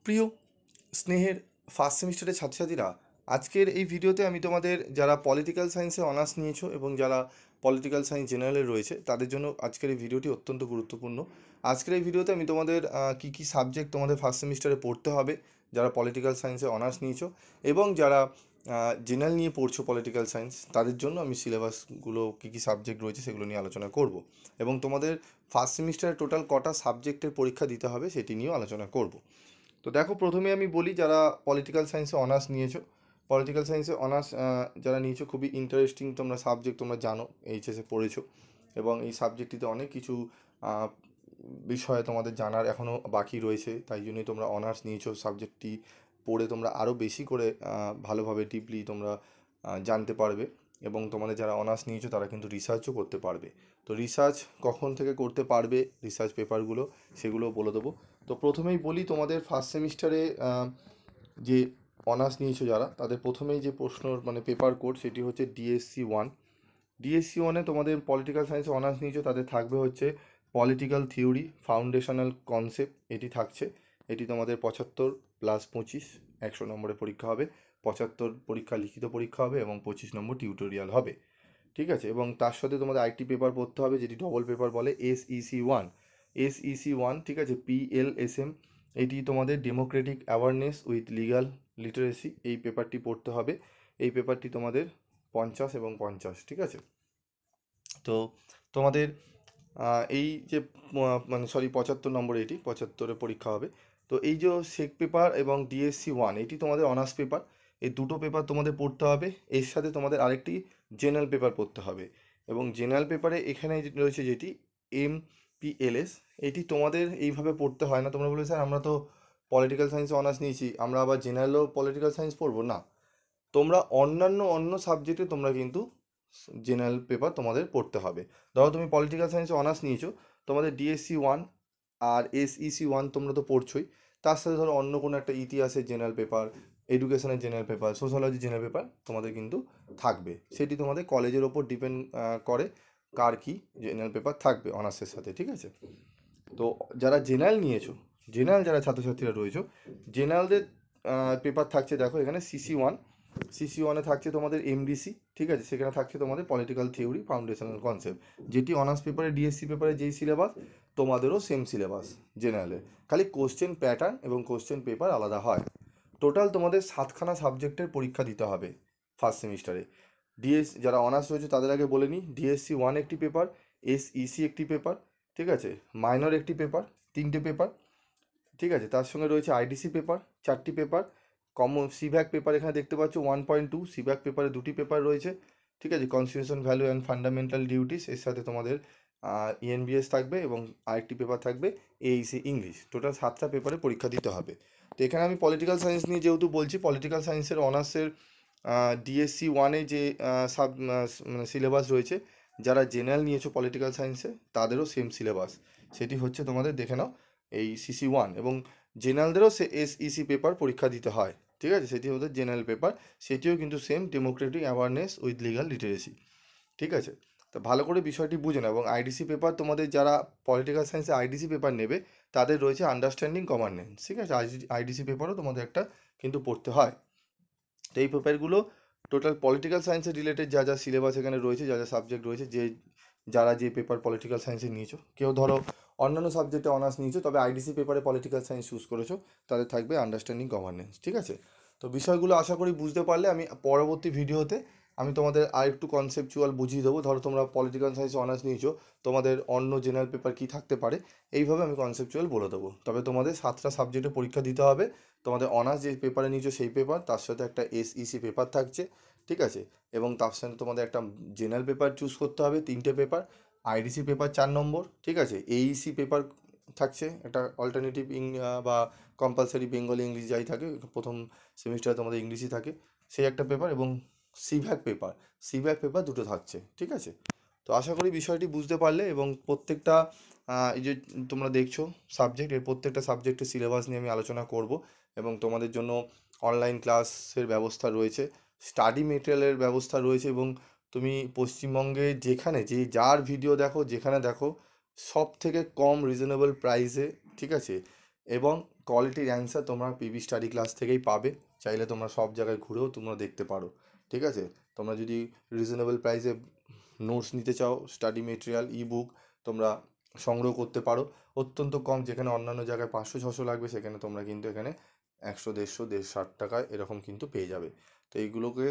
প্রিয় স্নেহের ফার্স্ট সেমিস্টারের ছাত্রছাত্রীরা, আজকের এই ভিডিওতে আমি তোমাদের যারা পলিটিক্যাল সায়েন্সে অনার্স নিয়েছো এবং যারা পলিটিক্যাল সায়েন্স জেনারেলে রয়েছে তাদের জন্য আজকের এই ভিডিওটি অত্যন্ত গুরুত্বপূর্ণ। আজকের এই ভিডিওতে আমি তোমাদের কি কি সাবজেক্ট তোমাদের ফার্স্ট সেমিস্টারে পড়তে হবে যারা পলিটিক্যাল সায়েন্সে অনার্স নিয়েছো এবং যারা জেনারেল নিয়ে পড়ছো পলিটিক্যাল সায়েন্স, তাদের জন্য আমি সিলেবাসগুলো কী কী সাবজেক্ট রয়েছে সেগুলো নিয়ে আলোচনা করব এবং তোমাদের ফার্স্ট সেমিস্টারে টোটাল কটা সাবজেক্টের পরীক্ষা দিতে হবে সেটি নিয়েও আলোচনা করব। তো দেখো, প্রথমে আমি বলি যারা পলিটিক্যাল সায়েন্সে অনার্স নিয়েছো, পলিটিক্যাল সায়েন্সে অনার্স যারা নিয়েছো, খুবই ইন্টারেস্টিং তোমরা সাবজেক্ট, তোমরা জানো এইচএসে পড়েছো এবং এই সাবজেক্টটিতে অনেক কিছু আহ, বিষয় তোমাদের জানার এখনও বাকি রয়েছে। তাই জন্যই তোমরা অনার্স নিয়েছো। সাবজেক্টটি পড়ে তোমরা আরও বেশি করে ভালোভাবে ডিপলি তোমরা জানতে পারবে এবং তোমাদের যারা অনার্স নিয়েছো তারা কিন্তু রিসার্চও করতে পারবে। তো রিসার্চ কখন থেকে করতে পারবে, রিসার্চ পেপারগুলো সেগুলো বলে দেবো। তো প্রথমেই বলি, তোমাদের ফার্স্ট সেমিস্টারে যে অনার্স নিয়েছো যারা, তাদের প্রথমেই যে প্রশ্ন মানে পেপার কোড সেটি হচ্ছে ডিএসসি ওয়ান। ডিএসসি ওয়ানে তোমাদের পলিটিক্যাল সায়েন্সে অনার্স নিয়েছো, তাদের থাকবে হচ্ছে পলিটিক্যাল থিওরি ফাউন্ডেশনাল কনসেপ্ট, এটি থাকছে। এটি তোমাদের 75+25 100 নম্বরের পরীক্ষা হবে। 75 পরীক্ষা লিখিত পরীক্ষা হবে এবং 25 নম্বর টিউটোরিয়াল হবে। ঠিক আছে, এবং তার সাথে তোমাদের আরেকটি পেপার পড়তে হবে যেটি ডবল পেপার বলে, এসইসি ওয়ান। এসইসি ওয়ান, ঠিক আছে, পিএলএসএম। এটি তোমাদের Democratic awareness with legal literacy, এই পেপারটি পড়তে হবে। এই পেপারটি তোমাদের 50 এবং 50, ঠিক আছে। তো তোমাদের এই যে মানে সরি 75 নম্বর, এটি 75-এ পরীক্ষা হবে। তো এই যে সেক পেপার এবং ডিএসসি ওয়ান, এটি তোমাদের অনার্স পেপার। এই দুটো পেপার তোমাদের পড়তে হবে। এর সাথে তোমাদের আরেকটি জেনারেল পেপার পড়তে হবে এবং জেনারেল পেপারে এখানে রয়েছে যেটি এমপিএলএস। এটি তোমাদের এইভাবে পড়তে হয় না। তোমরা বলে, স্যার আমরা তো পলিটিক্যাল সায়েন্সে অনার্স নিয়েছি, আমরা আবার জেনারেলও পলিটিক্যাল সায়েন্স পড়বো না। তোমরা অন্য সাবজেক্টে তোমরা কিন্তু জেনারেল পেপার তোমাদের পড়তে হবে। ধরো তুমি পলিটিক্যাল সায়েন্সে অনার্স নিয়েছো, তোমাদের ডিএসসি ওয়ান আর এসইসি ওয়ান তোমরা তো পড়ছোই, তার সাথে ধরো অন্য কোনো একটা ইতিহাসের জেনারেল পেপার, এডুকেশনের general paper, sociology general paper তোমাদের কিন্তু থাকবে। সেটি তোমাদের কলেজের ওপর ডিপেন্ড করে কার কি জেনারেল পেপার থাকবে অনার্সের সাথে, ঠিক আছে। তো যারা জেনারেল নিয়েছো, জেনারেল যারা ছাত্রছাত্রীরা রয়েছো, জেনারেলদের পেপার থাকছে, দেখো এখানে সিসি ওয়ান। সিসি ওয়ানে থাকছে তোমাদের এমডিসি, ঠিক আছে, সেখানে থাকছে তোমাদের পলিটিক্যাল থিওরি ফাউন্ডেশনাল কনসেপ্ট, যেটি অনার্স পেপারে ডিএসসি পেপারে যেই সিলেবাস, তোমাদেরও সেম সিলেবাস জেনারেলে, খালি কোশ্চেন প্যাটার্ন এবং কোশ্চেন পেপার আলাদা হয়। টোটাল তোমাদের 7খানা সাবজেক্টের পরীক্ষা দিতে হবে ফার্স্ট সেমিস্টারে। যারা অনার্স রয়েছে তাদের আগে বলে নিই, ডিএসসি ওয়ান একটি পেপার, এসইসি একটি পেপার, ঠিক আছে, মাইনর একটি পেপার, 3টে পেপার, ঠিক আছে। তার সঙ্গে রয়েছে আইডিসি পেপার, 4টি পেপার, কমন সিভ্যাক পেপার এখানে দেখতে পাচ্ছ 1.2, সিভ্যাক পেপারে 2টি পেপার রয়েছে, ঠিক আছে। Constitution value and fundamental duties, এর সাথে তোমাদের ইএনবিএস থাকবে এবং আরেকটি পেপার থাকবে এইসি ইংলিশ। টোটাল 7টা পেপারে পরীক্ষা দিতে হবে। তো এখানে আমি পলিটিক্যাল সায়েন্স নিয়ে যেহেতু বলছি, পলিটিক্যাল সায়েন্সের অনার্সের ডিএসসি ওয়ানে যে মানে সিলেবাস রয়েছে, যারা জেনারেল নিয়েছো পলিটিক্যাল সায়েন্সে তাদেরও সেম সিলেবাস। সেটি হচ্ছে তোমাদের দেখে নাও, এই সিসি ওয়ান, এবং জেনারেলদেরও সে এসইসি পেপার পরীক্ষা দিতে হয়, ঠিক আছে, সেটি ওদের জেনারেল পেপার। সেটিও কিন্তু same, Democratic awareness with legal literacy, ঠিক আছে। তো ভালো করে বিষয়টি বুঝে নাও। এবং আইডিসি পেপার তোমাদের যারা পলিটিক্যাল সায়েন্সে আইডিসি পেপার নেবে তাদের রয়েছে আন্ডারস্ট্যান্ডিং গভর্নেন্স, ঠিক আছে। আইডিসি পেপারও তোমাদের একটা কিন্তু পড়তে হয়। তো এই পেপারগুলো টোটাল পলিটিক্যাল সায়েন্সের রিলেটেড যা যা সিলেবাস এখানে রয়েছে, যা যা সাবজেক্ট রয়েছে, যারা যে পেপার পলিটিক্যাল সায়েন্সে নিয়েছো, কেউ ধরো অন্যান্য সাবজেক্টে অনার্স নিয়েছো তবে আইডিসি পেপারে পলিটিক্যাল সায়েন্স চুজ করেছো, তাদের থাকবে আন্ডারস্ট্যান্ডিং গভর্নেন্স, ঠিক আছে। তো বিষয়গুলো আশা করি বুঝতে পারলে। আমি পরবর্তী ভিডিওতে আমি তোমাদের আর একটু কনসেপচুয়াল বুঝিয়ে দেবো। ধরো তোমরা পলিটিক্যাল সায়েন্সে অনার্স নিয়েছো, তোমাদের অন্য জেনারেল পেপার কী থাকতে পারে, এইভাবে আমি কনসেপচুয়াল বলে দেবো। তবে তোমাদের 7টা সাবজেক্টে পরীক্ষা দিতে হবে। তোমাদের অনার্স যে পেপারে নিয়েছো সেই পেপার, তার সাথে একটা এসইসি পেপার থাকছে, ঠিক আছে, এবং তার সাথে তোমাদের একটা জেনারেল পেপার চুজ করতে হবে, 3টে পেপার, আইডিসি পেপার 4 নম্বর, ঠিক আছে, এইইসি পেপার থাকছে একটা অল্টারনেটিভ বা কম্পালসারি বেঙ্গলি ইংলিশ যাই থাকে, প্রথম সেমিস্টারে তোমাদের ইংলিশই থাকে, সেই একটা পেপার, এবং সিভ্যাক পেপার 2টো থাকছে, ঠিক আছে। তো আশা করি বিষয়টি বুঝতে পারলে। এবং প্রত্যেকটা এই যে তোমরা দেখছো সাবজেক্ট, এর প্রত্যেকটা সাবজেক্টের সিলেবাস নিয়ে আমি আলোচনা করব এবং তোমাদের জন্য অনলাইন ক্লাসের ব্যবস্থা রয়েছে, স্টাডি মেটেরিয়ালের ব্যবস্থা রয়েছে, এবং তুমি পশ্চিমবঙ্গে যেখানে যার ভিডিও দেখো, যেখানে দেখো, সব থেকে কম রিজনেবল প্রাইসে, ঠিক আছে, এবং কোয়ালিটির অ্যান্সার তোমরা পিবি স্টাডি ক্লাস থেকেই পাবে। চাইলে তোমরা সব জায়গায় ঘুরেও তোমরা দেখতে পারো, ঠিক আছে? তোমরা যদি রিজনেবল প্রাইসে নোটস নিতে চাও, স্টাডি মেটেরিয়াল বুক তোমরা সংগ্রহ করতে পারো অত্যন্ত কম। যেখানে অন্যান্য জায়গায় 500-600 লাগবে, সেখানে তোমরা কিন্তু এখানে 100-150-160 টাকায় এরকম কিন্তু পেয়ে যাবে। তো এইগুলোকে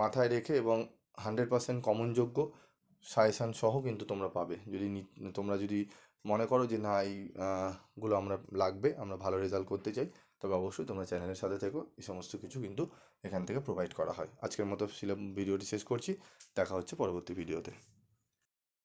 মাথায় রেখে এবং 100% কমনযোগ্য সাজেশান সহ কিন্তু তোমরা পাবে। তোমরা যদি মনে করো যে না গুলো আমরা লাগবে, আমরা ভালো রেজাল্ট করতে চাই, তবে অবশ্যই তোমরা চ্যানেলের সাথে থেকো। এই সমস্ত কিছু কিন্তু এখান থেকে প্রোভাইড করা হয়। আজকের মতো ভিডিওটি শেষ করছি। দেখা হচ্ছে পরবর্তী ভিডিওতে।